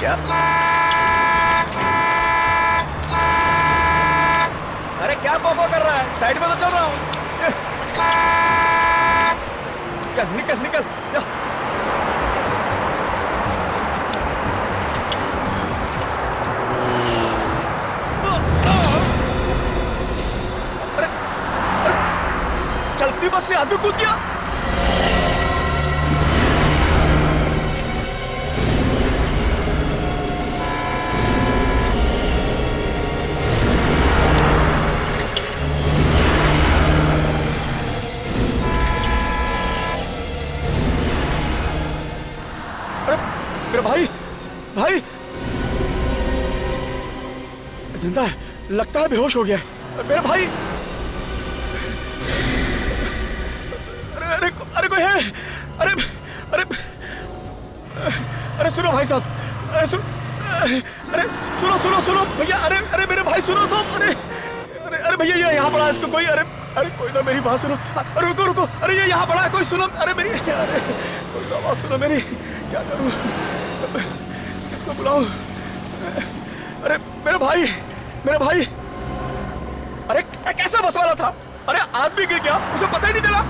यार। अरे क्या पोपो कर रहा है? साइड में तो चल रहा हूँ। निकल निकल जा। अरे चलती बस से आदमी कूद गया। मेरा भाई भाई जिंदा है, लगता है बेहोश हो गया है। मेरा भाई, अरे अरे अरे कोई है? अरे अरे अरे सुनो भाई साहब, अरे सुनो सुनो सुनो भैया, अरे अरे मेरे भाई सुनो तो। अरे अरे अरे भैया ये यहाँ पड़ा है, इसको कोई, अरे अरे कोई तो मेरी बात सुनो। अरे रुको रुको, अरे ये यहाँ पड़ा है, कोई सुनो। अरे मेरी, अरे कोई तो आवाज सुनो मेरी। क्या करूं, किसको बुलाऊं? अरे मेरा भाई, मेरा भाई, अरे कैसा बस वाला था? अरे आदमी गिर गया, उसे पता ही नहीं चला।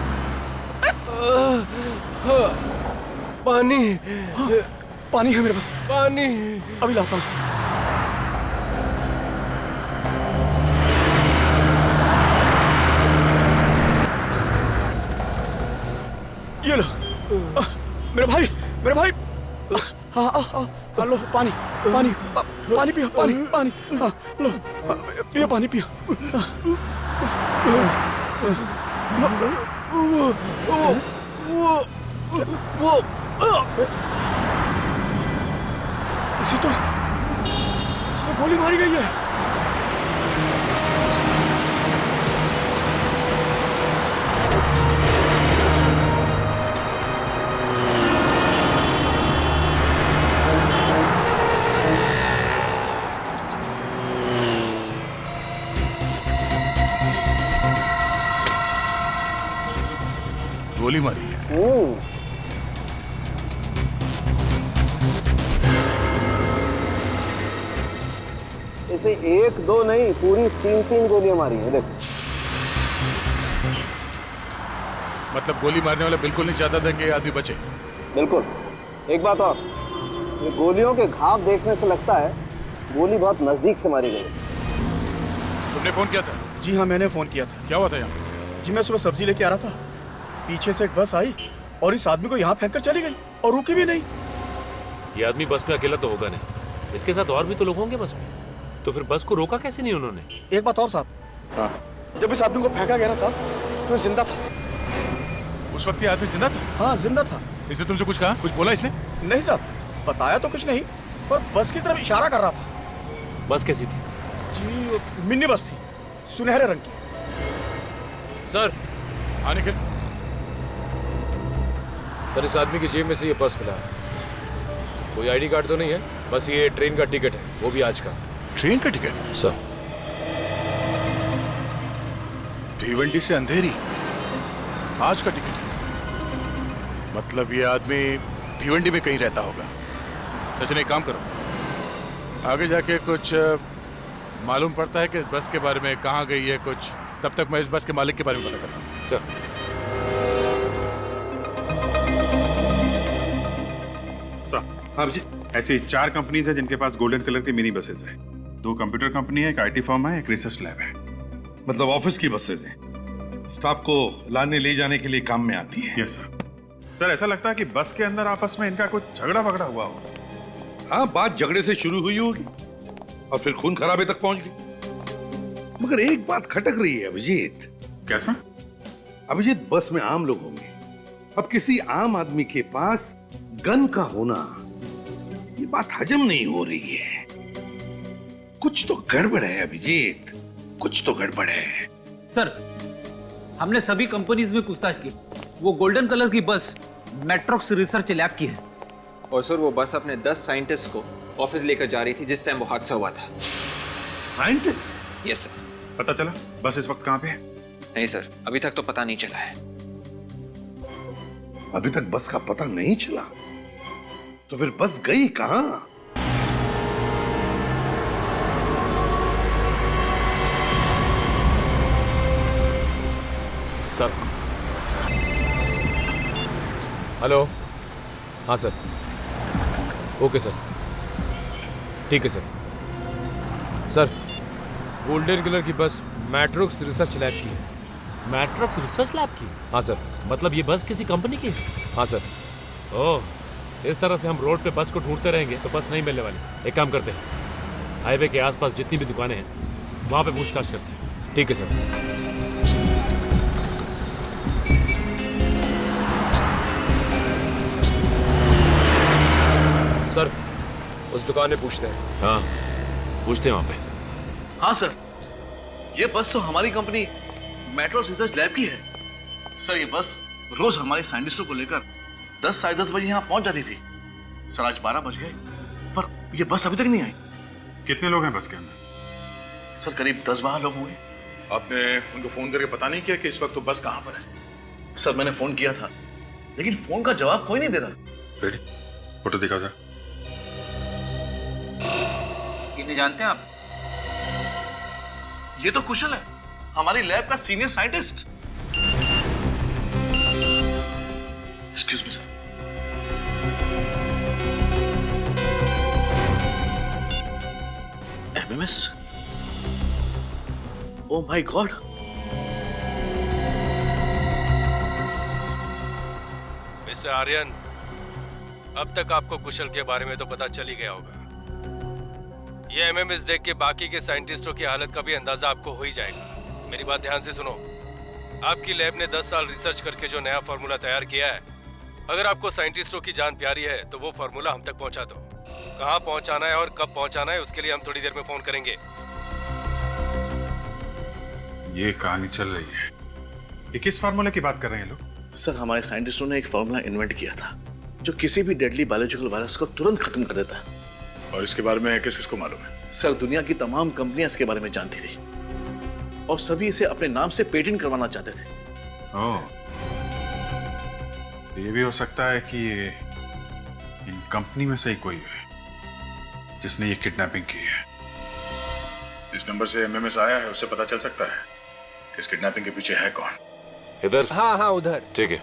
पानी, पानी है मेरे पास, पानी अभी लाता हूँ। ये लो मेरे भाई, मेरे भाई। हाँ हाँ लो पानी, पानी पानी पियो, पानी पानी। हाँ लो पियो, पानी पियो। इसे तो इसमें गोली मारी गई है। गोली मारी है। इसे एक दो नहीं, पूरी तीन तीन गोलियां मारी है। देखो, मतलब गोली मारने वाला बिल्कुल नहीं चाहता था कि ये आदमी बचे। बिल्कुल। एक बात और, ये गोलियों के घाव देखने से लगता है गोली बहुत नजदीक से मारी गई। तुमने फोन किया था? जी हाँ मैंने फोन किया था। क्या हुआ था यहाँ? जी मैं सुबह सब्जी लेके आ रहा था, पीछे से एक बस आई और इस आदमी को यहाँ फेंक कर चली गई और रुकी भी नहीं। ये आदमी बस में अकेला तो होगा नहीं, इसके साथ और भी तो लोग होंगे बस में, तो फिर बस को रोका कैसे नहीं उन्होंने? एक बात और साहब, हाँ, जब इस आदमी को फेंका गया ना साहब, तो जिंदा था। उस वक्त ये आदमी जिंदा था? हाँ जिंदा था। इसने तुमसे कुछ कहा, कुछ बोला इसने? नहीं साहब, बताया तो कुछ नहीं, पर बस की तरफ इशारा कर रहा था। बस कैसी थी? जी मिनी बस थी, सुनहरे रंग की। सर, हाँ निखिल। सर, इस आदमी की जेब में से ये पर्स मिला है। कोई आईडी कार्ड तो नहीं है, बस ये ट्रेन का टिकट है, वो भी आज का। ट्रेन का टिकट? सर, भिवंडी से अंधेरी, आज का टिकट है। मतलब ये आदमी भिवंडी में कहीं रहता होगा। सचिन एक काम करो, आगे जाके कुछ मालूम पड़ता है कि बस के बारे में कहाँ गई है कुछ, तब तक मैं इस बस के मालिक के बारे में पता करता हूँ। सर। हाँ जी, ऐसी 4 कंपनीज है जिनके पास गोल्डन कलर की मिनी बसेस है। 2 कंप्यूटर कंपनी है, एक आईटी फर्म है, एक रिसर्च लैब है। मतलब ऑफिस की बसेज हैं, स्टाफ को लाने ले जाने के लिए काम में आती है। Yes sir. सर ऐसा लगता है कि बस के अंदर आपस में इनका कुछ झगड़ा वगड़ा हुआ होगा। हाँ, बात झगड़े से शुरू हुई होगी और फिर खून खराबे तक पहुंच गई। मगर एक बात खटक रही है अभिजीत। कैसा? अभिजीत, बस में आम लोग होंगे, अब किसी आम आदमी के पास गन का होना, ये बात हजम नहीं हो रही है। कुछ तो गड़बड़ है अभिजीत, कुछ तो गड़बड़ है। सर, हमने सभी कंपनीज में पूछताछ की, वो गोल्डन कलर की बस मैट्रोक्स रिसर्च लैब की है। और सर वो बस अपने 10 साइंटिस्ट को ऑफिस लेकर जा रही थी जिस टाइम वो हादसा हुआ था। साइंटिस्ट? Yes sir. पता चला बस इस वक्त कहाँ पे है? नहीं सर, अभी तक तो पता नहीं चला है। अभी तक बस का पता नहीं चला? तो फिर बस गई कहां? सर। हेलो। हाँ सर। ओके सर, ठीक है सर। सर, गोल्डन कलर की बस मैट्रोक्स रिसर्च लैब की है। मैट्रोक्स रिसर्च लैब की? हाँ सर। मतलब ये बस किसी कंपनी की है? हाँ सर। ओह, इस तरह से हम रोड पे बस को ढूंढते रहेंगे तो बस नहीं मिलने वाली। एक काम करते हैं, हाईवे के आसपास जितनी भी दुकानें हैं वहां पे पूछताछ करते हैं। ठीक है सर। सर, उस दुकान में पूछते हैं। हाँ, पूछते हैं वहां पे। हाँ सर, ये बस तो हमारी कंपनी मेट्रोक्स रिसर्च लैब की है। सर, ये बस रोज हमारे साइंटिस्टों को लेकर 10 साढ़े 10 बजे यहाँ पहुंच जाती थी। सर, आज 12 बज गए पर ये बस अभी तक नहीं आई। कितने लोग हैं बस के अंदर? सर, करीब 10-12 लोग होंगे। आपने उनको फोन करके पता नहीं किया कि इस वक्त तो बस कहाँ पर है? सर, मैंने फोन किया था लेकिन फोन का जवाब कोई नहीं दे रहा। रेडी, फोटो दिखाओ सर। इन्हें जानते हैं आप? ये तो कुशल है, हमारी लैब का senior scientist. Excuse me sir. MMS? Oh my god. Mister Aryan, अब तक आपको कुशल के बारे में तो पता चल ही गया होगा। ये एमएमएस देख के बाकी के साइंटिस्टों की हालत का भी अंदाजा आपको हो ही जाएगा। मेरी बात ध्यान से सुनो। आपकी लैब ने 10 साल रिसर्च करके जो नया फार्मूला तैयार किया है, अगर आपको साइंटिस्टों की जान प्यारी है तो वो फार्मूला हम तक पहुंचा दो। कहां पहुंचाना है और कब पहुंचाना है उसके लिए हम थोड़ी देर में फोन करेंगे। ये कहानी चल रही है। ये किस फार्मूले की बात कर रहे हैं लोग? सर, हमारे साइंटिस्टों ने एक फार्मूला इन्वेंट किया था जो किसी भी डेडली बायोलॉजिकल वायरस को तुरंत खत्म कर देता है। और इसके बारे में किस किसको मालूम है? सर, दुनिया की तमाम कंपनियां इसके बारे में जानती थी और सभी इसे अपने नाम से पेटेंट करवाना चाहते थे। ओह, ये भी हो सकता है कि ये इन कंपनी में से ही कोई है जिसने ये किडनैपिंग की है। जिस नंबर से एमएमएस आया है उससे पता चल सकता है कि इस किडनैपिंग के पीछे है कौन। इधर? हाँ हाँ उधर। ठीक है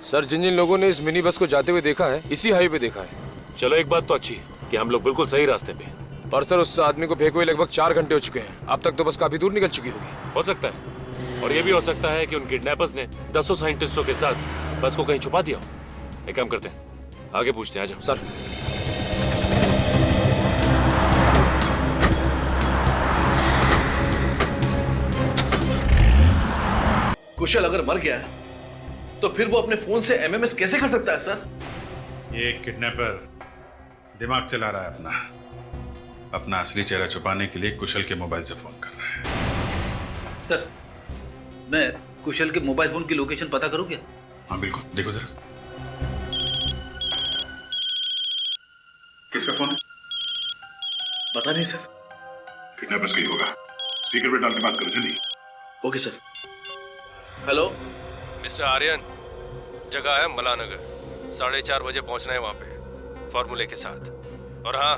सर, जिन जिन लोगों ने इस मिनी बस को जाते हुए देखा है इसी हाईवे पे देखा है। चलो, एक बात तो अच्छी है कि हम लोग बिल्कुल सही रास्ते पे हैं। पर सर, उस आदमी को फेंके हुए लगभग 4 घंटे हो चुके हैं। अब तक तो बस काफी दूर निकल चुकी होगी। हो सकता है, और ये भी हो सकता है कि उन किडनैपर्स ने 10 साइंटिस्टों के साथ बस को कहीं छुपा दिया हो। एक काम करते हैं, आगे पूछते हैं। आ जाओ सर। कुशल अगर मर गया है तो फिर वो अपने फोन से एमएमएस कैसे कर सकता है सर? ये किडनैपर दिमाग चला रहा है अपना असली चेहरा छुपाने के लिए कुशल के मोबाइल से फोन कर रहा है। सर, मैं कुशल के मोबाइल फोन की लोकेशन पता करूं क्या? हाँ बिल्कुल, देखो जरा। किसका फोन है? पता नहीं सर। किडनैपर्स का ही होगा। स्पीकर पे डाल के बात करो जल्दी। Okay sir. Hello mister Aryan, जगह है मलानगर। 4:30 बजे पहुंचना है वहां पे फार्मूले के साथ। और हाँ,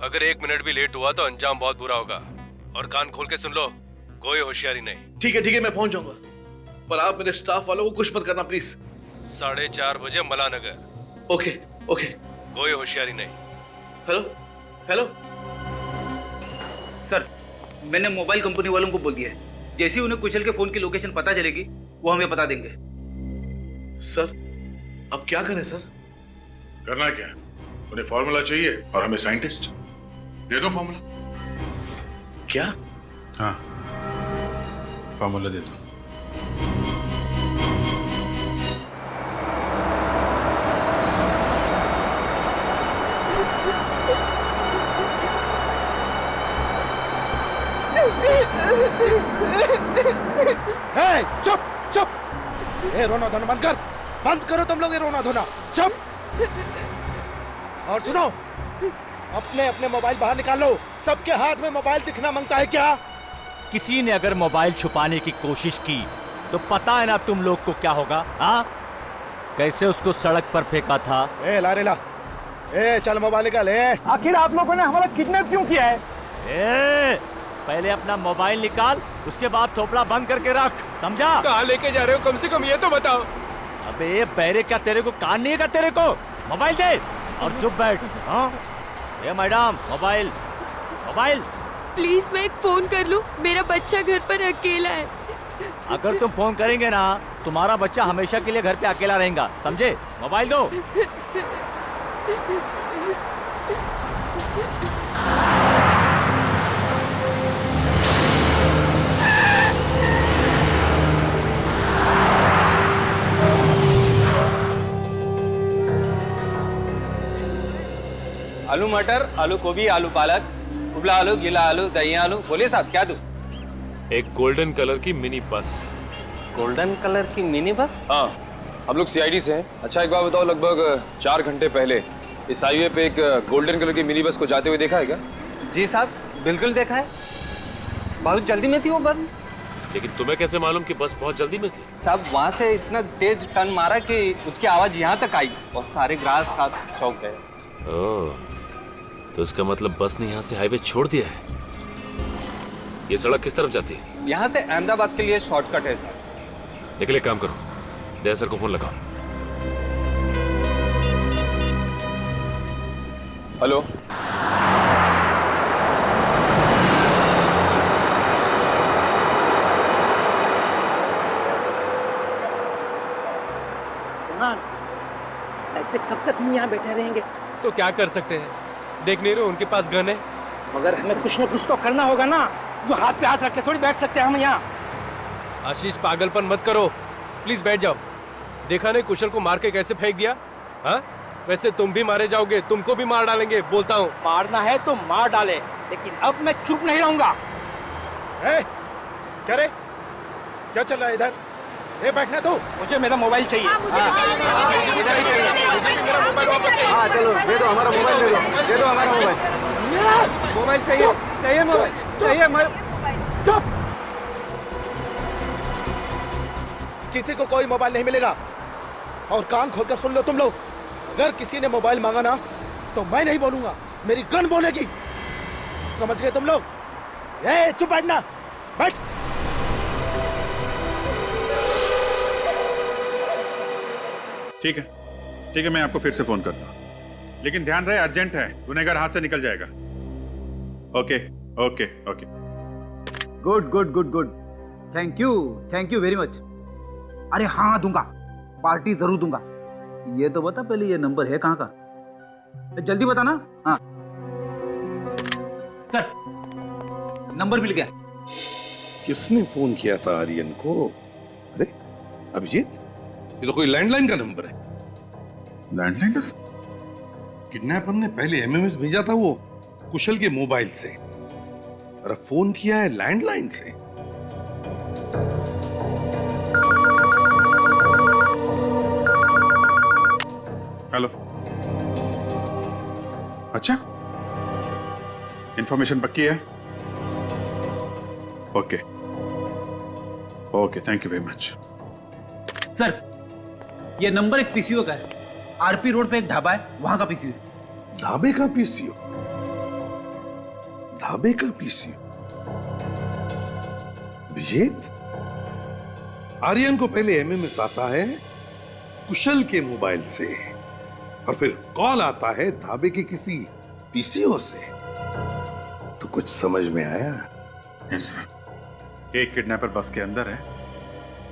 अगर 1 मिनट भी लेट हुआ तो अंजाम बहुत बुरा होगा। और कान खोल के सुन लो, कोई होशियारी नहीं। ठीक है, मैं पहुंच जाऊंगा, पर आप मेरे स्टाफ वालों को कुछ मत करना प्लीज। 4:30 बजे मलानगर। Okay okay. कोई होशियारी नहीं। हेलो सर, मैंने मोबाइल कंपनी वालों को बोल दिया है, जैसे ही उन्हें कुशल के फोन की लोकेशन पता चलेगी वो हमें बता देंगे। सर, अब क्या करें सर? करना क्या? उन्हें फॉर्मूला चाहिए और हमें साइंटिस्ट। दे दो फॉर्मूला। क्या? हाँ, फॉर्मूला दे दो। चुप चुप, ये रोना धोना बंद कर। बंद करो तुम लोग ये रोना धोना। चुप। और सुनो, अपने अपने मोबाइल बाहर निकाल लो। सबके हाथ में मोबाइल दिखना मांगता है क्या? किसी ने अगर मोबाइल छुपाने की कोशिश की तो पता है ना तुम लोग को क्या होगा? हाँ, कैसे उसको सड़क पर फेंका था। ए ला रे ला, ए चल मोबाइल निकाल। आखिर आप लोगों ने हमारा किडनैप क्यों किया है? पहले अपना मोबाइल निकाल, उसके बाद थोपड़ा बंद करके रख, समझा? कहाँ लेके जा रहे हो, कम से कम ये तो बताओ। अबे बैरे, क्या तेरे को कान नहीं है क्या तेरे को? मोबाइल दे और चुप बैठ। हाँ ये मैडम, मोबाइल मोबाइल। प्लीज मैं एक फोन कर लूं, मेरा बच्चा घर पर अकेला है। अगर तुम फोन करेंगे ना, तुम्हारा बच्चा हमेशा के लिए घर पे अकेला रहेगा, समझे? मोबाइल दो। आलू मटर, आलू गोभी, आलू पालक, उबला आलू, गीला आलू, दही आलू। बोलिए साहब क्या दूं? एक गोल्डन कलर की मिनी बस। गोल्डन कलर की मिनी बस? हाँ, हम लोग सीआईडी से हैं। अच्छा एक बात बताओ, लगभग 4 घंटे पहले इस हाईवे पे एक गोल्डन कलर की मिनी बस को जाते हुए देखा है क्या? जी साहब, बिल्कुल देखा है। बहुत जल्दी में थी वो बस। लेकिन तुम्हें कैसे मालूम कि बस बहुत जल्दी में थी? साहब वहाँ से इतना तेज टर्न मारा कि उसकी आवाज यहाँ तक आई और सारे ग्राहक साथ चौंक गए। ओह, तो इसका मतलब बस ने यहाँ से हाईवे छोड़ दिया है। ये सड़क किस तरफ जाती है? यहाँ से अहमदाबाद के लिए शॉर्टकट है साहब। लेकिन एक काम करो, दया सर को फोन लगाओ। हेलो, ऐसे कब तक हम यहाँ बैठे रहेंगे? तो क्या कर सकते हैं, देख नहीं रहे उनके पास गन है। मगर हमें कुछ न कुछ तो करना होगा ना, जो हाथ पे हाथ रख के थोड़ी बैठ सकते हैं हम यहाँ। आशीष पागलपन मत करो, प्लीज बैठ जाओ। देखा नहीं कुशल को मार के कैसे फेंक दिया? हाँ, वैसे तुम भी मारे जाओगे, तुमको भी मार डालेंगे, बोलता हूँ। मारना है तो मार डाले, लेकिन अब मैं चुप नहीं रहूंगा। क्या रे, क्या चल रहा है इधर? बैठना तो। मुझे मेरा मोबाइल चाहिए। हाँ चलो, दे दो हमारा मोबाइल, दे दो हमारा मोबाइल। मोबाइल चाहिए, चाहिए मोबाइल, चाहिए। चुप! किसी को कोई मोबाइल नहीं मिलेगा। और कान खोलकर सुन लो तुम लोग, अगर किसी ने मोबाइल मांगा ना तो मैं नहीं बोलूंगा, मेरी गन बोलेगी। समझ गए तुम लोग? चुप बैठना, बैठ। ठीक है, मैं आपको फिर से फोन करता हूँ, लेकिन ध्यान रहे अर्जेंट है, गुनहगार हाथ से निकल जाएगा। Okay. Good good good good, thank you very much. अरे हाँ दूंगा, पार्टी जरूर दूंगा। ये तो बता पहले, ये नंबर है कहाँ का? जल्दी बता ना। हाँ सर, नंबर मिल गया। किसने फोन किया था आर्यन को? अरे अभिजीत, ये तो कोई लैंडलाइन का नंबर है। लैंडलाइन का? किडनैपर ने पहले एमएमएस भेजा था वो कुशल के मोबाइल से, और अब फोन किया है लैंडलाइन से। हेलो, अच्छा, इंफॉर्मेशन पक्की है? Okay, thank you very much. Sir, ये नंबर एक पीसीओ का है। आरपी रोड पे एक ढाबा है, वहां का पीसीओ। ढाबे का पीसीओ? ढाबे का पीसीओ? विजेत, आर्यन को पहले एमएमएस आता है कुशल के मोबाइल से, और फिर कॉल आता है ढाबे के किसी पीसीओ से। तो कुछ समझ में आया? यस सर, एक किडनैपर बस के अंदर है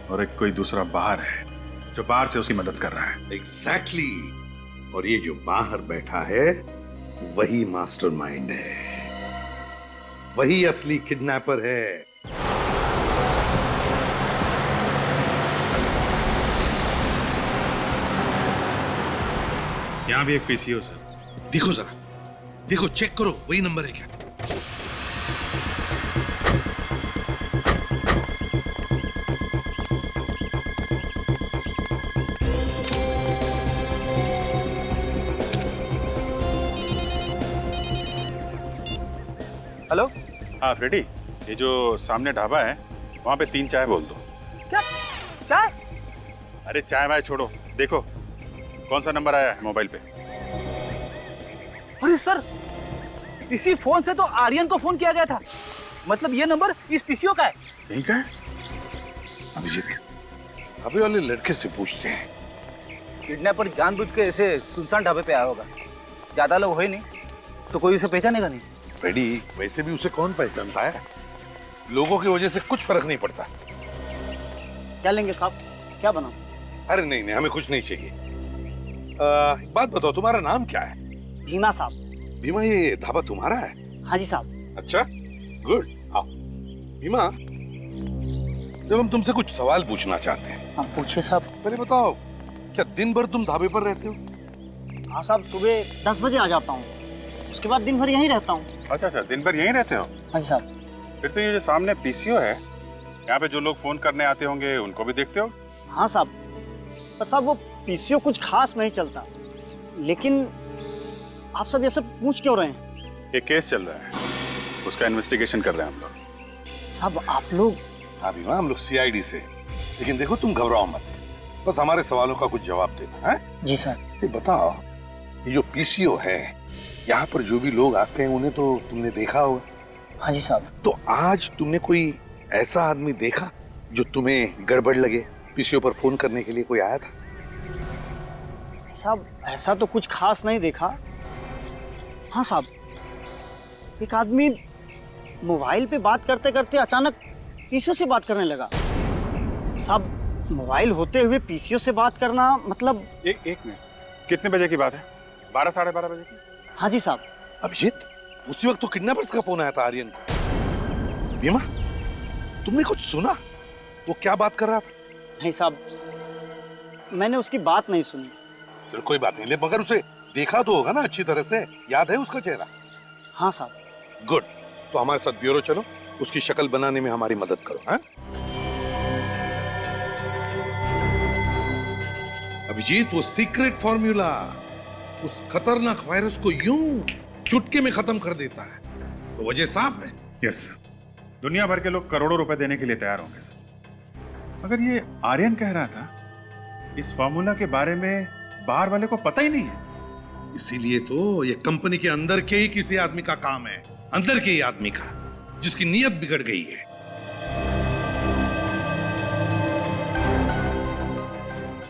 और एक कोई दूसरा बाहर है जो बाहर से उसकी मदद कर रहा है। एग्जैक्टली। और ये जो बाहर बैठा है वही मास्टरमाइंड है, वही असली किडनैपर है। यहां भी एक पीसीओ सर। देखो जरा, देखो, चेक करो, वही नंबर है क्या? हेलो। हाँ फ्रेडी, ये जो सामने ढाबा है वहाँ पे 3 चाय बोल दो। क्या चाय? अरे चाय वाय छोड़ो, देखो कौन सा नंबर आया है मोबाइल पे। अरे सर, इसी फोन से तो आर्यन को फोन किया गया था। मतलब ये नंबर इस पीसीओ का है? नहीं का है? अभिजीत, अभी वाले लड़के से पूछते हैं। किडनैपर जानबूझ के ऐसे सुनसान ढाबे पे आया होगा, ज्यादा लोग हो ही नहीं तो कोई उसे पहचानेगा नहीं। फ्रेडी, वैसे भी उसे कौन पहचानता है? लोगों की वजह से कुछ फर्क नहीं पड़ता। क्या लेंगे साहब, क्या बनाओ? अरे नहीं नहीं, हमें कुछ नहीं चाहिए। एक बात बताओ, तुम्हारा नाम क्या है? भीमा साहब। भीमा, ये ढाबा तुम्हारा है? हाँ जी साहब। अच्छा, गुड। आओ भीमा, जब हम तुमसे कुछ सवाल पूछना चाहते हैं। हाँ पूछिए साहब। पहले बताओ, क्या दिन भर तुम ढाबे पर रहते हो? हाँ साहब, सुबह 10 बजे आ जाता हूँ, उसके बाद दिन भर यहीं रहता हूँ। अच्छा अच्छा, दिन भर यहीं रहते हो? हाँ जी साहब। फिर तो ये जो सामने पीसीओ है, यहाँ पे जो लोग फोन करने आते होंगे उनको भी देखते हो? हाँ साहब, पर साहब वो पीसीओ कुछ खास नहीं चलता, लेकिन आप सब ये सब पूछ क्यों रहे हैं? एक केस चल रहा है, उसका इन्वेस्टिगेशन कर रहे हैं हम लोग। साहब आप लोग? हाँ भीमा, हम लोग सीआईडी से। लेकिन देखो, तुम घबराओ मत, बस हमारे सवालों का कुछ जवाब देना है। जी सर। ये बताओ, ये जो पीसीओ है, यहाँ पर जो भी लोग आते हैं उन्हें तो तुमने देखा होगा? हाँ जी साहब। तो आज तुमने कोई ऐसा आदमी देखा जो तुम्हें गड़बड़ लगे? पीसीओ पर फोन करने के लिए कोई आया था? साहब ऐसा तो कुछ खास नहीं देखा। हाँ साहब, एक आदमी मोबाइल पे बात करते करते अचानक पीसीओ से बात करने लगा। साहब मोबाइल होते हुए पीसीओ से बात करना मतलब। एक मिनट, कितने बजे की बात है? 12 साढ़े 12 बजे की? हाँ जी साहब। अभिजीत, उसी वक्त तो किडनैपर्स का फोन आया था आर्यन को। भीमा, तुमने कुछ सुना? वो क्या बात कर रहा था? नहीं साहब, मैंने उसकी बात नहीं सुनी। चलो कोई बात नहीं, मगर उसे देखा तो होगा ना अच्छी तरह से? याद है उसका चेहरा? हाँ साहब। गुड, तो हमारे साथ ब्यूरो चलो, उसकी शक्ल बनाने में हमारी मदद करो। हाँ अभिजीत, वो सीक्रेट फॉर्मूला उस खतरनाक वायरस को यूं चुटकी में खत्म कर देता है, तो वजह साफ है। यस, दुनिया भर के लोग करोड़ों रुपए देने के लिए तैयार होंगे सर। मगर ये आर्यन कह रहा था, इस फॉर्मूला के बारे में बाहर वाले को पता ही नहीं है। इसीलिए तो ये कंपनी के अंदर के ही किसी आदमी का काम है, अंदर के ही आदमी का, जिसकी नीयत बिगड़ गई है।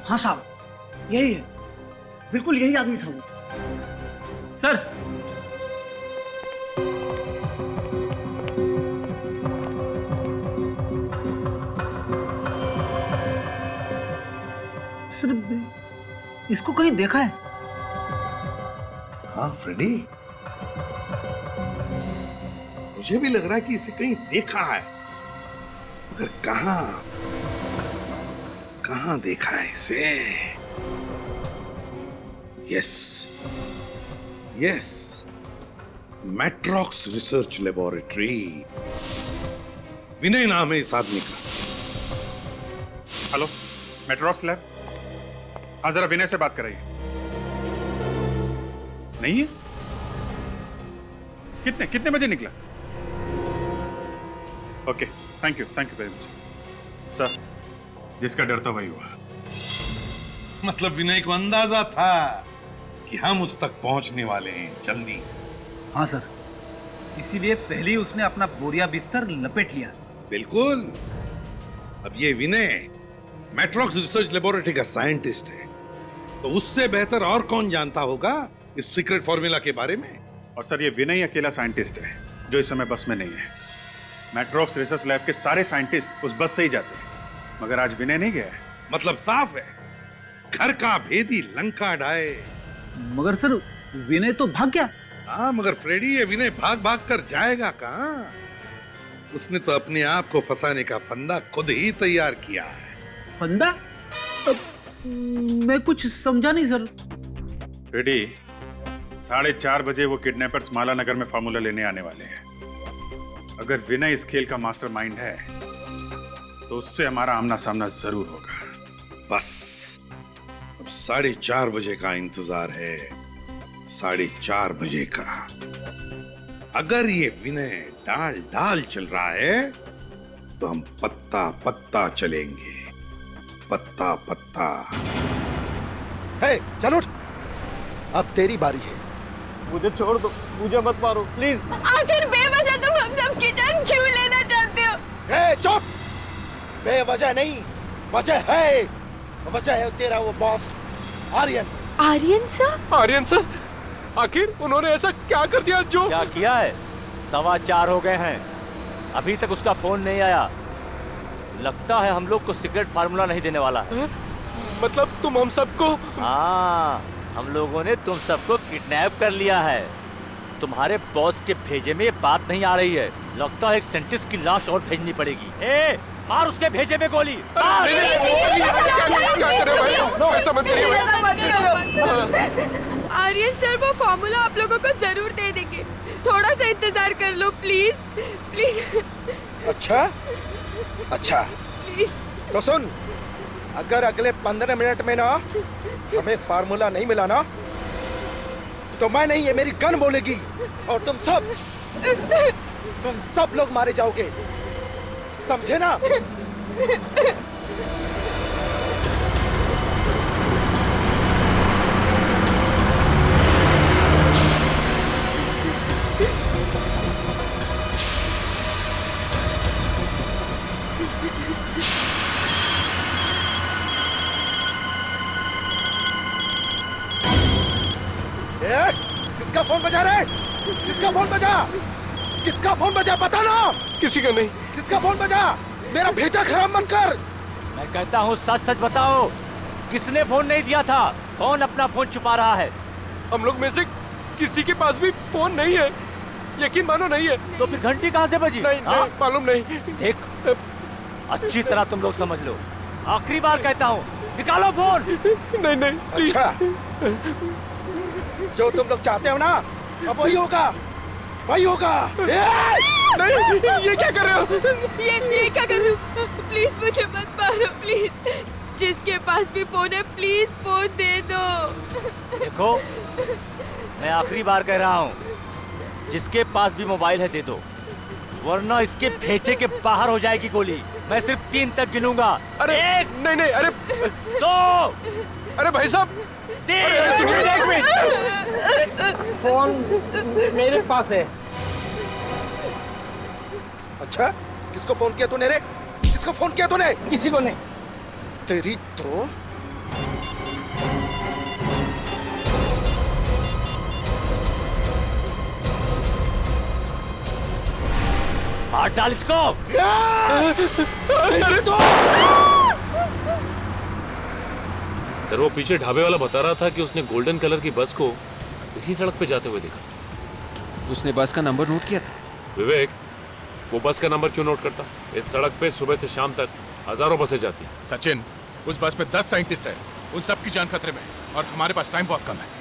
हाँ साहब, यही है, बिल्कुल यही आदमी था वो। सर, इसको कहीं देखा है? हाँ फ्रेडी, मुझे भी लग रहा है कि इसे कहीं देखा है, मगर कहां देखा है इसे? Yes, Matrox research laboratory. Vinay नाम है इस आदमी का। Hello, Matrox lab? हाँ, जरा विनय से बात कराइए। नहीं है? कितने बजे निकला? Okay, thank you very much sir. जिसका डर था वही हुआ। मतलब विनय को अंदाजा था कि हम उस तक पहुंचने वाले हैं जल्दी। हाँ सर, इसीलिए पहले ही उसने अपना बोरिया बिस्तर लपेट लिया। बिल्कुल। अब ये विनय मैट्रॉक्स रिसर्च लेबोरेटरी का साइंटिस्ट है, तो उससे बेहतर और कौन जानता होगा इस सीक्रेट फॉर्मूला के बारे में? और सर, ये विनय अकेला साइंटिस्ट है जो इस समय बस में नहीं है। मैट्रॉक्स रिसर्च लैब के सारे साइंटिस्ट उस बस से ही जाते हैं, मगर आज विनय नहीं गया है। मतलब साफ है, घर का भेदी लंका ढाए। मगर सर, विनय तो भाग गया। हाँ, मगर फ्रेडी, ये विनय भाग कर जाएगा कहाँ? उसने तो अपने आप को फंसाने का फंदा खुद ही तैयार किया है। फंदा? मैं कुछ समझा नहीं सर। फ्रेडी, 4:30 बजे वो किडनैपर्स माला नगर में फार्मूला लेने आने वाले हैं। अगर विनय इस खेल का मास्टरमाइंड है तो उससे हमारा आमना सामना जरूर होगा। बस अब 4:30 बजे का इंतजार है, 4:30 बजे का। अगर ये विनय डाल चल रहा है तो हम पत्ता चलेंगे, पत्ता। हे, चल उठ, अब तेरी बारी है। मुझे छोड़ दो, मुझे मत मारो प्लीज। आखिर बेवजह तुम हम सब की जान क्यों लेना चाहते हो? चुप! बेवजह नहीं, वजह है। वजह है तेरा वो boss Aryan. Aryan sir? Aryan sir, आखिर उन्होंने ऐसा क्या कर दिया जो? क्या किया है? 4:15 हो गए हैं, अभी तक उसका फोन नहीं आया। लगता है हम लोग को सीक्रेट फार्मूला नहीं देने वाला है। मतलब तुम हम सबको? हाँ, हम लोगों ने तुम सबको किडनैप कर लिया है। तुम्हारे बॉस के भेजे में ये बात नहीं आ रही है। लगता है एक साइंटिस्ट की लाश और भेजनी पड़ेगी। ए, मार उसके भेजे में गोली। आर्यन सर वो फॉर्मूला आप लोगों को जरूर दे देंगे, थोड़ा सा इंतजार कर लो प्लीज प्लीज। अच्छा अच्छा प्लीज। तो सुन, अगर अगले 15 मिनट में ना हमें फार्मूला नहीं मिला ना, तो मैं नहीं, ये मेरी गन बोलेगी और तुम सब लोग मारे जाओगे, समझे ना? किसका फोन बजा रहे? किसका फोन बजा? किसका फोन बजा? बता ना। किसी का नहीं। किसका फोन बजा? मेरा भेजा खराब मत कर। मैं कहता हूँ सच सच बताओ, किसने फोन नहीं दिया था? कौन अपना फोन छुपा रहा है? हम लोग में से किसी के पास भी फोन नहीं है, यकीन मानो नहीं है। तो फिर घंटी कहाँ से बजी? नहीं, मालूम नहीं। देख, अच्छी तरह तुम लोग समझ लो, आखिरी बार कहता हूँ, निकालो फोन। नहीं प्लीज। अच्छा, जो तुम लोग चाहते हो ना, अब वही होगा, वही होगा। नहीं, ये क्या कर रहे हो? ये क्या कर रहे हो? प्लीज मुझे मत मारो प्लीज। जिसके पास भी फोन है प्लीज फोन दे दो। देखो, मैं आखिरी बार कह रहा हूँ, जिसके पास भी मोबाइल है दे दो, वरना इसके भेजे के बाहर हो जाएगी गोली। मैं सिर्फ 3 तक गिनूंगा। अरे नहीं, अरे 2। अरे भाई साहब, एक मिनट, फोन मेरे पास है। अच्छा, किसको फोन किया तूने रे? किसको फोन किया तूने? किसी को नहीं। तेरी तो मार डाल इसको। सर, वो पीछे ढाबे वाला बता रहा था कि उसने गोल्डन कलर की बस को इसी सड़क पे जाते हुए देखा। उसने बस का नंबर नोट किया था? विवेक, वो बस का नंबर क्यों नोट करता? इस सड़क पे सुबह से शाम तक हजारों बसें जाती हैं। सचिन, उस बस में 10 साइंटिस्ट हैं, उन सबकी जान खतरे में है और हमारे पास टाइम बहुत कम है।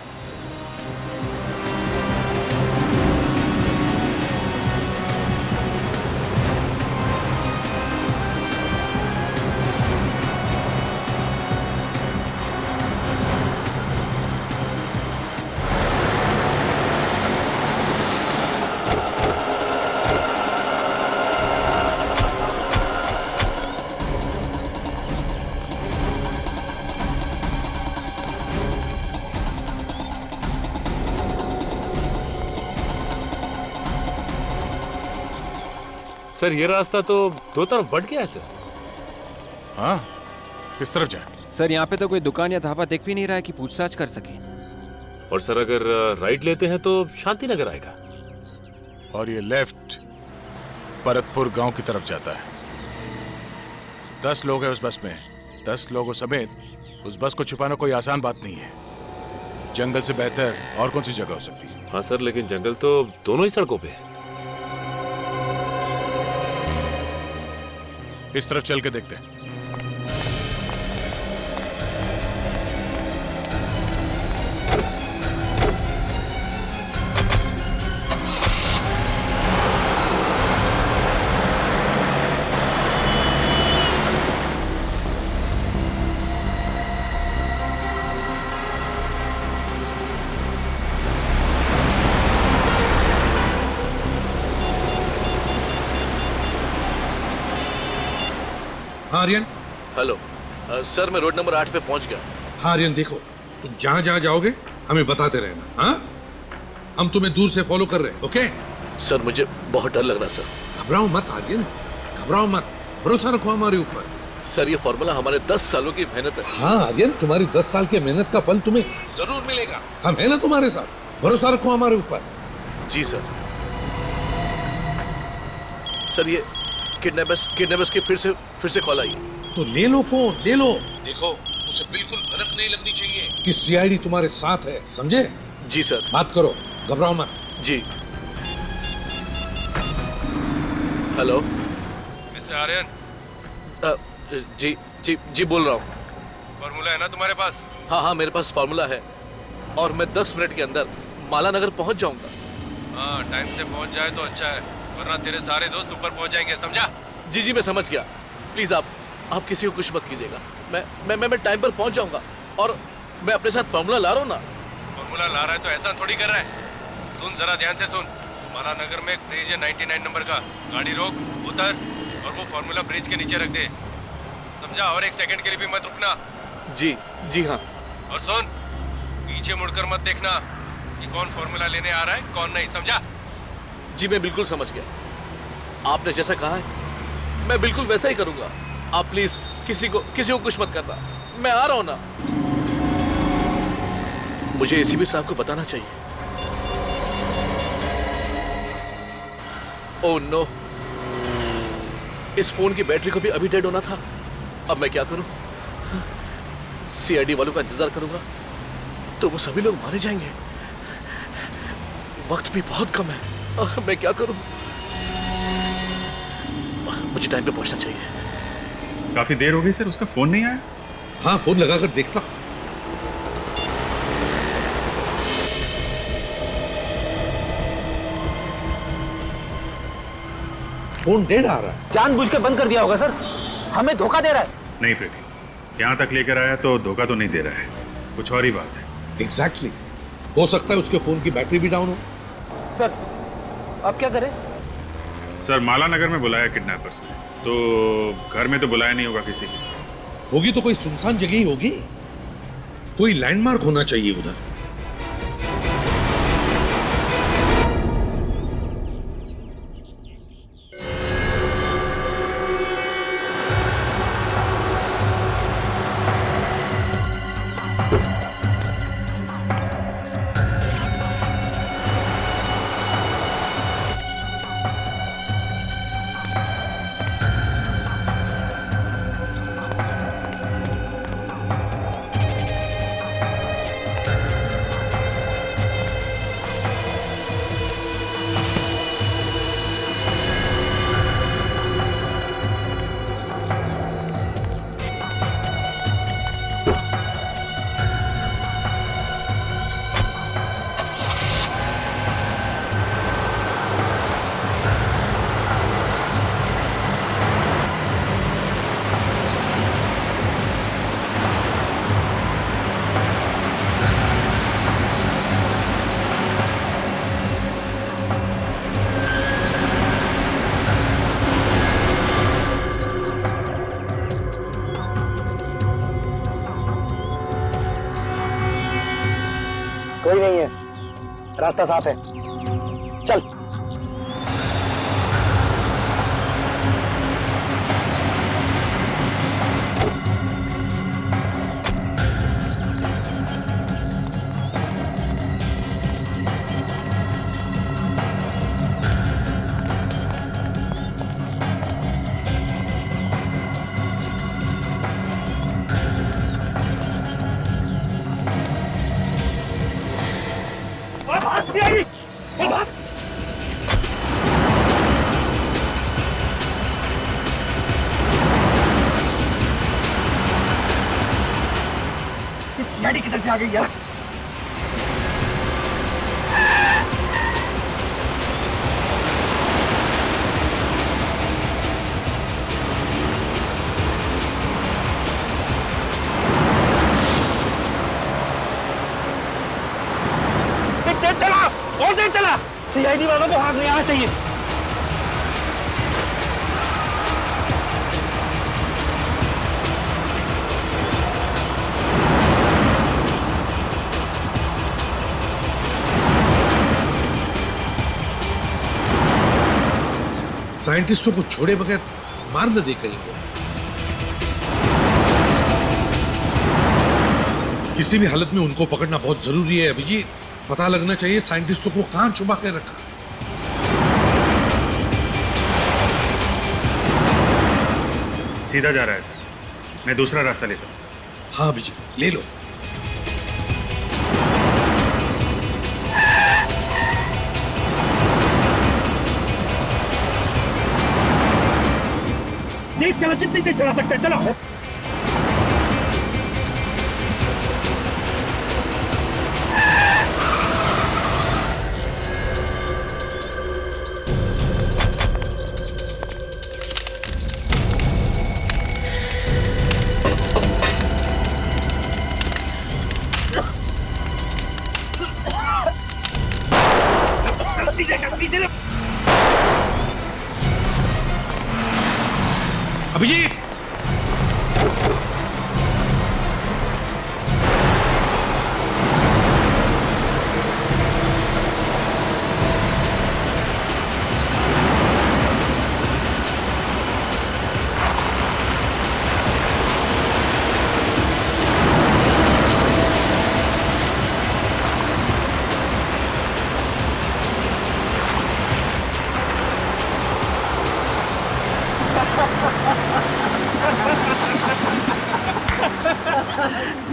सर, ये रास्ता तो 2 तरफ बढ़ गया है सर। हाँ, किस तरफ जाए? सर, यहाँ पे तो कोई दुकान या ढाबा दिख भी नहीं रहा है कि पूछताछ कर सके। और सर, अगर राइट लेते हैं तो शांति नगर आएगा। और ये लेफ्ट परतपुर गांव की तरफ जाता है। 10 लोग हैं उस बस में। 10 लोगों समेत उस बस को छुपाना कोई आसान बात नहीं है। जंगल से बेहतर और कौन सी जगह हो सकती है? हाँ सर, लेकिन जंगल तो दोनों ही सड़कों पे है। इस तरफ चल के देखते हैं। आर्यन। हेलो सर, मैं रोड नंबर 8 पे पहुंच गया। हाँ आर्यन, देखो तुम जहां जहां जाओगे हमें बताते रहना। हाँ हम तुम्हें दूर से फॉलो कर रहे हैं। ओके सर मुझे बहुत डर लग रहा है सर। घबराओ मत आर्यन, घबराओ मत, भरोसा रखो हमारे ऊपर। सर ये फॉर्मूला हमारे 10 सालों की मेहनत है। हाँ आर्यन, तुम्हारी 10 साल के मेहनत का फल तुम्हें जरूर मिलेगा। हम है ना तुम्हारे साथ, भरोसा रखो हमारे ऊपर। जी सर। सर ये किडनैपर्स की फिर से कॉल आई। तो ले लो फोन, ले लो। देखो उसे बिल्कुल भनक नहीं लगनी चाहिए कि सीआईडी तुम्हारे साथ है, समझे? जी सर। बात करो, घबराओ मत। जी। Hello mister Aryan. जी बोल रहा हूँ। फॉर्मूला है ना तुम्हारे पास? हाँ मेरे पास फॉर्मूला है और मैं 10 मिनट के अंदर माला नगर पहुँच जाऊंगा। हाँ टाइम से पहुँच जाए तो अच्छा है, वरना तेरे सारे दोस्त ऊपर पहुँच जाएंगे, समझा? जी मैं समझ गया। प्लीज आप किसी को कुछ मत कीजिएगा। मैं टाइम पर पहुँच जाऊंगा और मैं अपने साथ फॉर्मूला ला रहा हूँ ना। फॉर्मूला ला रहा है तो ऐसा थोड़ी कर रहा है। सुन जरा ध्यान से सुन, माला नगर में एक ब्रिज है 99 नंबर का, गाड़ी रोक, उतर और वो फॉर्मूला ब्रिज के नीचे रख दे, समझा? और 1 सेकंड के लिए भी मत रुकना। जी हाँ। और सुन, पीछे मुड़कर मत देखना कि कौन फॉर्मूला लेने आ रहा है कौन नहीं, समझा? जी मैं बिल्कुल समझ गया। आपने जैसा कहा है मैं बिल्कुल वैसा ही करूंगा। आप प्लीज किसी को कुछ मत करना। मैं आ रहा हूं ना। मुझे एसीपी साहब को बताना चाहिए। ओह नो, इस फोन की बैटरी को भी अभी डेड होना था। अब मैं क्या करूं? सीआईडी वालों का इंतजार करूंगा तो वो सभी लोग मारे जाएंगे। वक्त भी बहुत कम है। मैं क्या करूं? मुझे टाइम पे पहुंचना चाहिए। काफी देर हो गई सर, उसका फोन नहीं आया। हाँ फोन लगाकर देखता। फोन डेड आ रहा है। जानबूझ के बंद कर दिया होगा सर, हमें धोखा दे रहा है। नहीं प्रीति, यहाँ तक लेकर आया तो धोखा तो नहीं दे रहा है, कुछ और ही बात है। एग्जैक्टली। हो सकता है उसके फोन की बैटरी भी डाउन हो। सर अब क्या करें? सर माला नगर में बुलाया किडनैपर्स ने, तो घर में तो बुलाया नहीं होगा किसी की। होगी तो कोई सुनसान जगह ही होगी, कोई लैंडमार्क होना चाहिए उधर। कोई नहीं है, रास्ता साफ है, चल। चल भाग। इस सीआईडी किधर से आ गई यार? चला और तेज चला। सीआईडी वालों को हाथ नहीं आना चाहिए। साइंटिस्टों को छोड़े बगैर मार न दे कहीं को। किसी भी हालत में उनको पकड़ना बहुत जरूरी है अभिजीत। पता लगना चाहिए साइंटिस्टों को कहां छुपा के रखा। सीधा जा रहा है सर, मैं दूसरा रास्ता लेता हूँ। हाँ अभिजीत, ले लो। नहीं चला, जितनी देर चला सकते हैं, चलो। अभिजीत,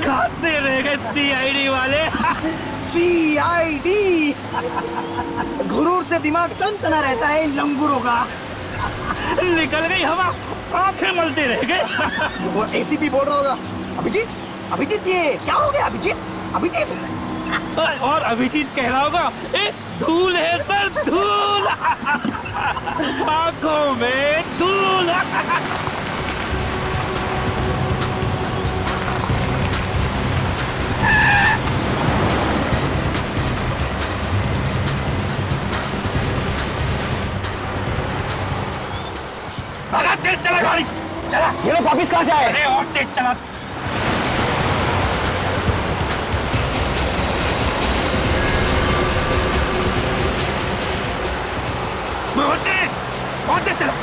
खांसते रह गए सीआईडी वाले। सीआईडी गुरूर से दिमाग टनटना रहता है इन लंगूरों का। निकल गई हवा, आंखें मलते रह गए। वो एसीपी बोल रहा होगा, अभिजीत अभिजीत ये क्या हो गया अभिजीत अभिजीत। और अभिजीत कह रहा होगा, ए धूल है सर, धूल आंखों में धूल। तेज चला गाड़ी, चला। ये लोग वापिस कहाँ से आए? अरे और तेज चला। और तेज चला।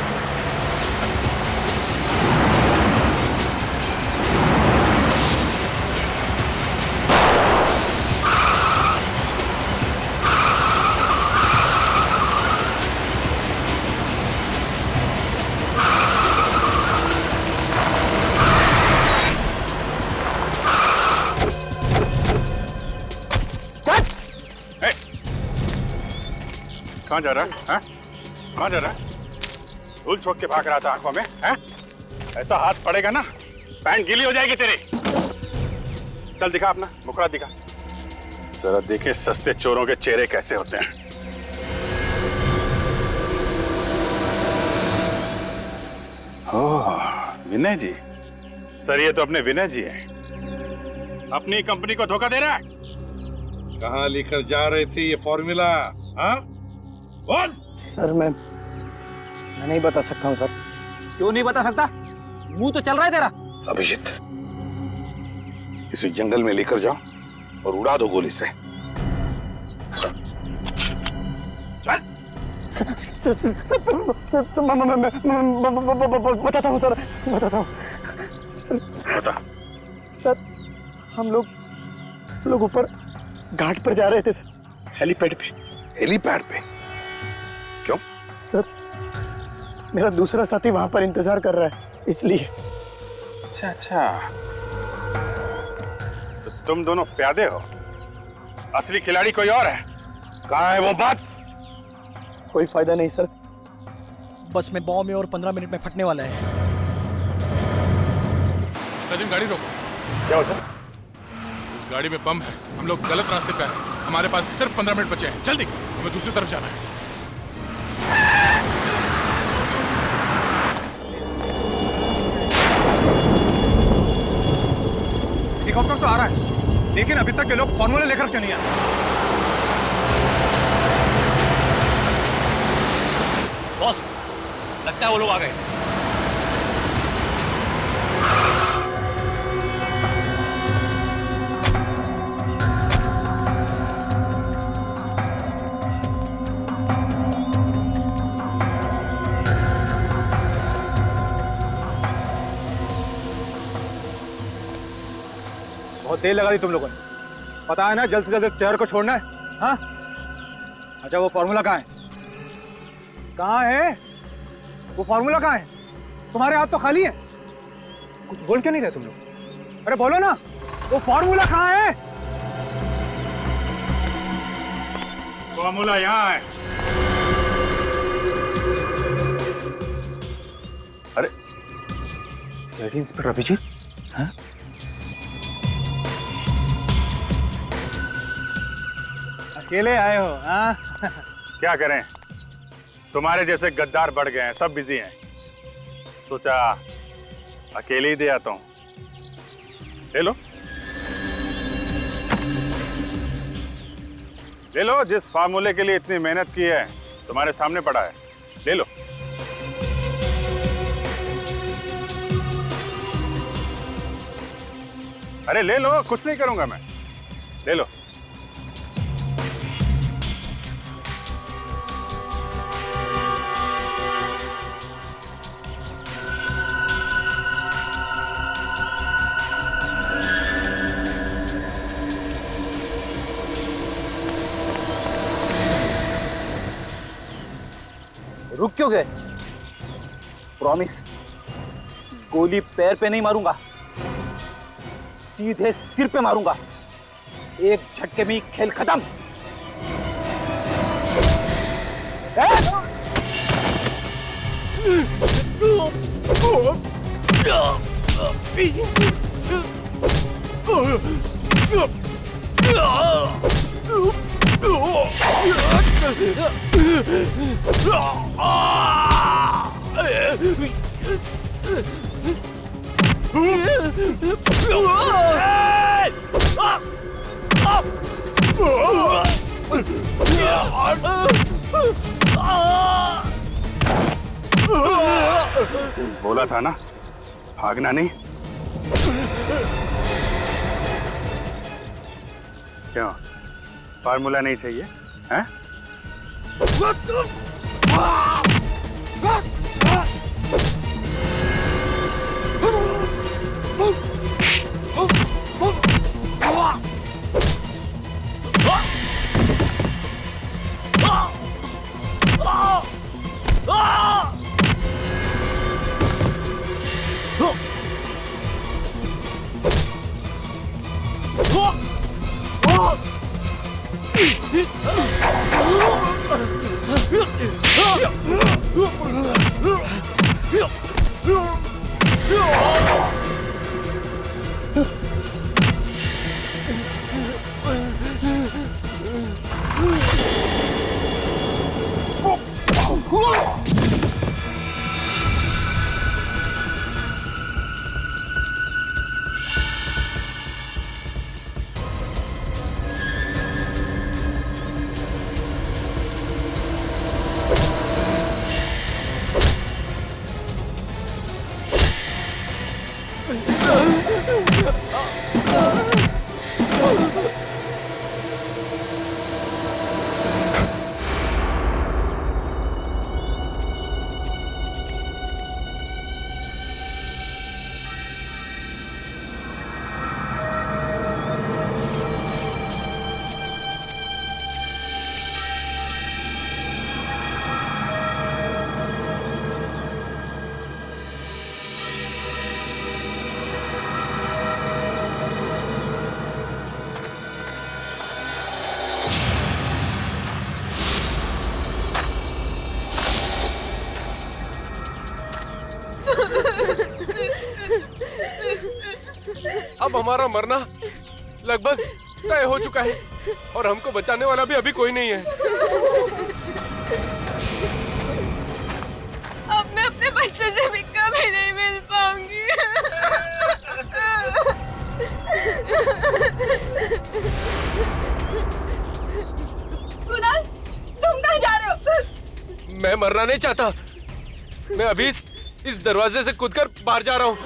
कहाँ जा रहा है? कहाँ जा रहा है? धूल छोड़ के भाग रहा था आंखों में, हैं? ऐसा हाथ पड़ेगा ना, पैंट गीली हो जाएगी तेरी। चल दिखा अपना मुखड़ा दिखा, जरा देखे सस्ते चोरों के चेहरे कैसे होते हैं। ओह, विनय जी। सर ये तो अपने विनय जी हैं। अपनी कंपनी को धोखा दे रहा है। कहाँ लेकर जा रहे थे ये फॉर्मूला? हाँ बोल। सर मैं नहीं बता सकता हूँ सर। क्यों नहीं बता सकता? मुंह तो चल रहा है तेरा। अभिजीत, इसे जंगल में लेकर जाओ और उड़ा दो गोली से। बताता हूँ सर, बताता हूँ बता। सर हम लोग ऊपर घाट पर जा रहे थे सर, हेलीपैड पे। हेलीपैड पे? क्यों? सर मेरा दूसरा साथी वहां पर इंतजार कर रहा है, इसलिए। अच्छा अच्छा, तो तुम दोनों प्यादे हो, असली खिलाड़ी कोई और है। कहाँ है वो बस? कोई फायदा नहीं सर, बस में बॉम्ब में और 15 मिनट में फटने वाला है। सचिन गाड़ी रोको। क्या हो सर? उस गाड़ी में बम है, हम लोग गलत रास्ते पे हैं। हमारे पास सिर्फ 15 मिनट बचे हैं, जल्दी हमें दूसरी तरफ जाना है। हेलीकॉप्टर तो आ रहा है, लेकिन अभी तक ये लोग फॉर्मूला लेकर क्यों नहीं आए? बॉस, लगता है वो लोग आ गए। बहुत देर लगा दी तुम लोगों ने। पता है ना जल्द से जल्द शहर को छोड़ना है। हाँ अच्छा वो फॉर्मूला कहाँ है? कहाँ है वो फॉर्मूला? कहाँ है? तुम्हारे हाथ तो खाली है, कुछ बोल क्यों नहीं रहे तुम लोग? अरे बोलो ना, वो फॉर्मूला कहाँ है? फॉर्मूला यहाँ है। अरे सीआईडी इंस्पेक्टर अभिजीत, हाँ? अकेले आए हो? हाँ क्या करें, तुम्हारे जैसे गद्दार बढ़ गए हैं, सब बिजी हैं, सोचा अकेले ही दे आता हूं। ले लो ले लो, जिस फार्मूले के लिए इतनी मेहनत की है तुम्हारे सामने पड़ा है, ले लो। अरे ले लो, कुछ नहीं करूंगा मैं, ले लो। रुक क्यों गए? प्रॉमिस गोली पैर पे नहीं मारूंगा, सीधे सिर पे मारूंगा। एक झटके में खेल खत्म। बोला था ना, भागना नहीं। क्यों, फार्मूला नहीं चाहिए हैं? अब हमारा मरना लगभग तय हो चुका है और हमको बचाने वाला भी अभी कोई नहीं है। अब मैं अपने बच्चों से भी कभी नहीं मिल पाऊंगी। कुणाल, तुम कहाँ जा रहे हो? मैं मरना नहीं चाहता, मैं अभी इस दरवाजे से कूदकर बाहर जा रहा हूँ।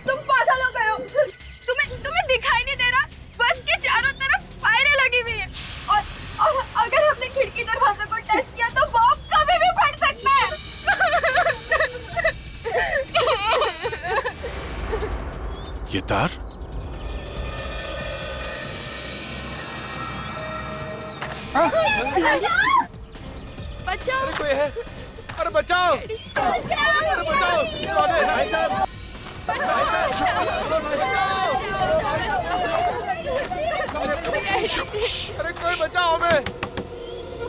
तुम पागल हो गए हो? तुम्हें दिखाई नहीं दे रहा? बस के चारों तरफ फायरें लगी हुई है और अगर हमने खिड़की दरवाजे को टच किया तो बॉम्ब कभी भी फट सकता है। ये तार? बचाओ! अरे कोई है? अरे बचाओ! अरे बचाओ! कौन है? भाई साहब! अरे कोई बचाओ हमें!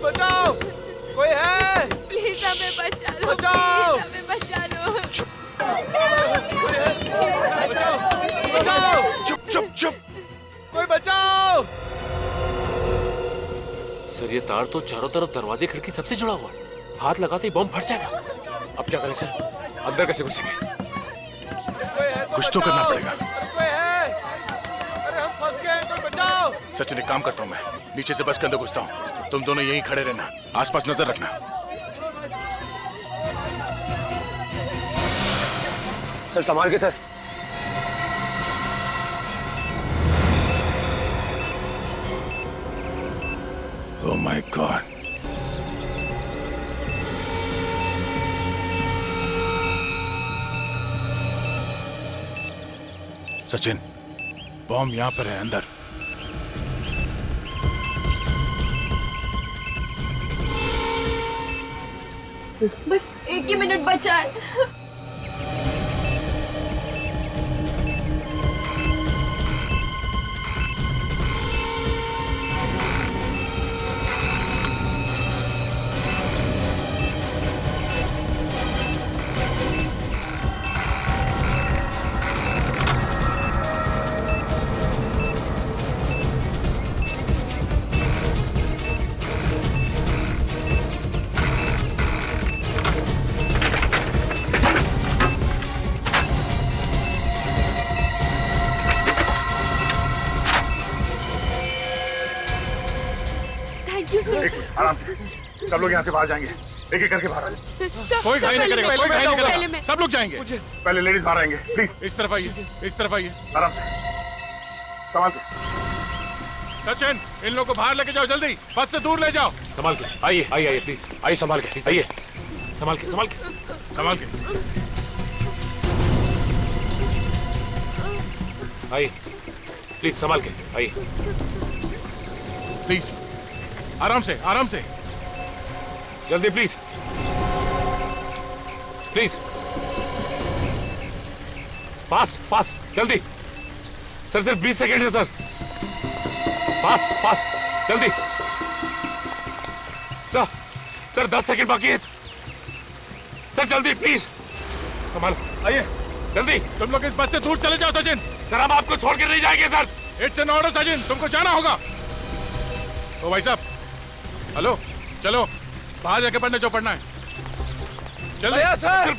बचाओ! कोई है? प्लीज हमें बचा लो! बचाओ! प्लीज हमें बचा लो! बचाओ! चुप चुप चुप! कोई बचाओ! सर ये तार तो चारों तरफ दरवाजे खिड़की सबसे जुड़ा हुआ है। हाथ लगाते ही बम फट जाएगा। अब क्या करें सर? अंदर कैसे घुसेंगे? कुछ तो करना पड़ेगा। कोई है? अरे हम फंस गए, कोई बचाओ! सचिन, एक काम करता हूँ मैं, नीचे से बस के अंदर घुसता हूँ। तुम दोनों यहीं खड़े रहना, आसपास नजर रखना। सर संभाल के sir. Oh my God! Sachin, bomb यहाँ पर है, अंदर। बस एक ही मिनट बचा है। आराम से, सब लोग यहाँ से बाहर जाएंगे। एक एक करके बाहर आइए। कोई घाई नहीं करेगा, कोई घाई नहीं करेगा। सब लोग जाएंगे। पहले लेडीज बाहर आएंगे, प्लीज। इस तरफ आइए, इस तरफ आइए। आराम से, संभाल के। सचिन, इन लोगों को बाहर लेके जाओ जल्दी, बस से दूर ले जाओ। संभाल के आइए, आइए आइए प्लीज, आइए संभाल के, आइए संभाल के, संभाल के, संभाल के। आइए प्लीज, संभाल के आइए। प्लीज आराम से, आराम से, जल्दी प्लीज, प्लीज, फास्ट फास्ट, जल्दी। सर सिर्फ 20 सेकेंड है सर, फास्ट फास्ट, जल्दी। सर 10 सेकेंड बाकी है सर, जल्दी प्लीज, संभाल, आइए जल्दी। तुम लोग इस बस से दूर चले जाओ सचिन। सर हम आपको छोड़ के नहीं जाएंगे sir. It's an order Sachin, तुमको जाना होगा। ओ भाई साहब, हेलो, चलो बाहर जाके पढ़ने जो पढ़ना है। चलो सर,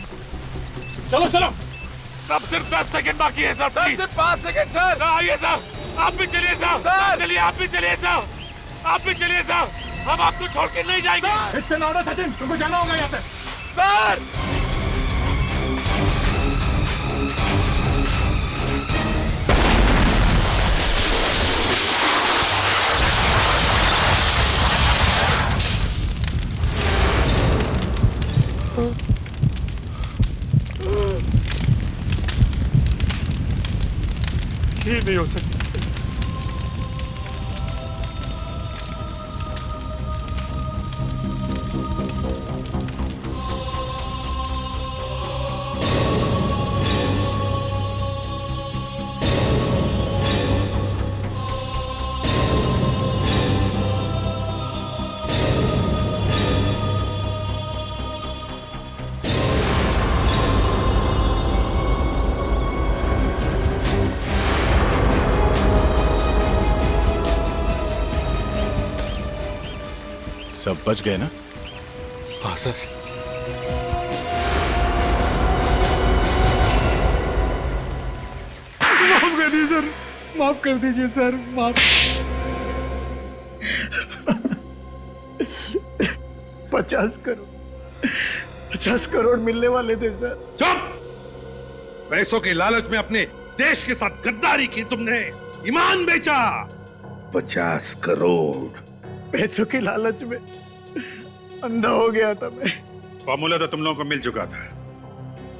चलो चलो। सब सिर्फ 10 सेकंड बाकी है सर, प्लीज। सिर्फ 5 सेकंड सर। आइए सर, आप भी चलिए सर। सर चलिए, आप भी चलिए सर, आप भी चलिए सर, हम आपको छोड़ के नहीं जाएंगे। इट्स एन ऑर्डर सचिन, तुमको जाना होगा यहाँ से। सर ये नहीं हो सकता। सब बच गए ना? हाँ सर। माफ कर दीजिए सर, माफ कर दीजिए सर, माफ। 50 करोड़ मिलने वाले थे सर। चुप! पैसों के लालच में अपने देश के साथ गद्दारी की तुमने, ईमान बेचा। 50 करोड़ पैसों के लालच में अंधा हो गया था मैं। फार्मूला तो तुम लोगों को मिल चुका था,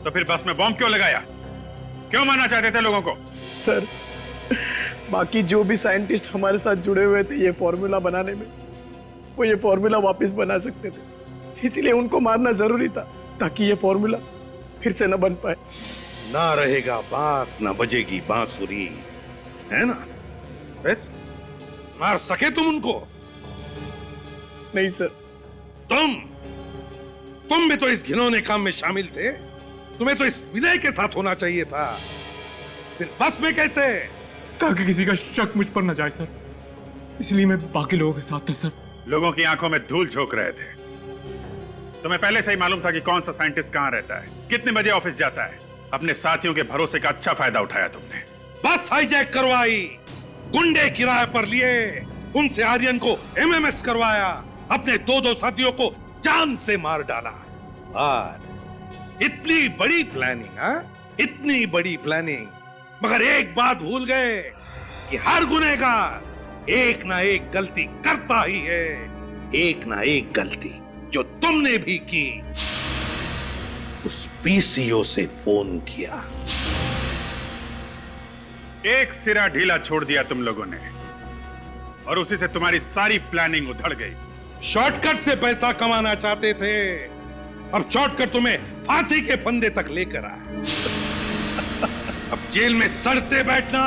तो फिर बस में बॉम्ब क्यों लगाया? क्यों मारना चाहते थे लोगों को? सर, बाकी जो भी साइंटिस्ट हमारे साथ जुड़े हुए थे ये फॉर्मूला बनाने में, वो ये फॉर्मूला वापस बना सकते थे, इसीलिए उनको मारना जरूरी था ताकि ये फॉर्मूला फिर से न बन पाए। ना रहेगा बांस ना बजेगी बांसुरी, है ना? मार सके तुम उनको? नहीं सर। तुम भी तो इस घिनौने काम में शामिल थे। तुम्हें तो इस विनय के साथ होना चाहिए था, फिर बस में कैसे? ताकि किसी का शक मुझ पर न जाए सर, इसलिए मैं बाकी लोगों के साथ था सर। लोगों की आंखों में धूल झोंक रहे थे। तुम्हें पहले से ही मालूम था कि कौन सा साइंटिस्ट कहां रहता है, कितने बजे ऑफिस जाता है। अपने साथियों के भरोसे का अच्छा फायदा उठाया तुमने। बस हाईजैक करवाई, गुंडे किराए पर लिए, उनसे आर्यन को एमएमएस करवाया, अपने दो साथियों को जान से मार डाला। और इतनी बड़ी प्लानिंग, हाँ? इतनी बड़ी प्लानिंग, मगर एक बात भूल गए कि हर गुनहगार एक ना एक गलती करता ही है। एक ना एक गलती जो तुमने भी की। उस पीसीओ से फोन किया, एक सिरा ढीला छोड़ दिया तुम लोगों ने, और उसी से तुम्हारी सारी प्लानिंग उधड़ गई। शॉर्टकट से पैसा कमाना चाहते थे, अब शॉर्टकट तुम्हें फांसी के फंदे तक लेकर आया। अब जेल में सड़ते बैठना,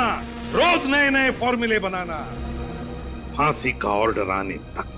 रोज नए नए फॉर्मूले बनाना, फांसी का ऑर्डर आने तक।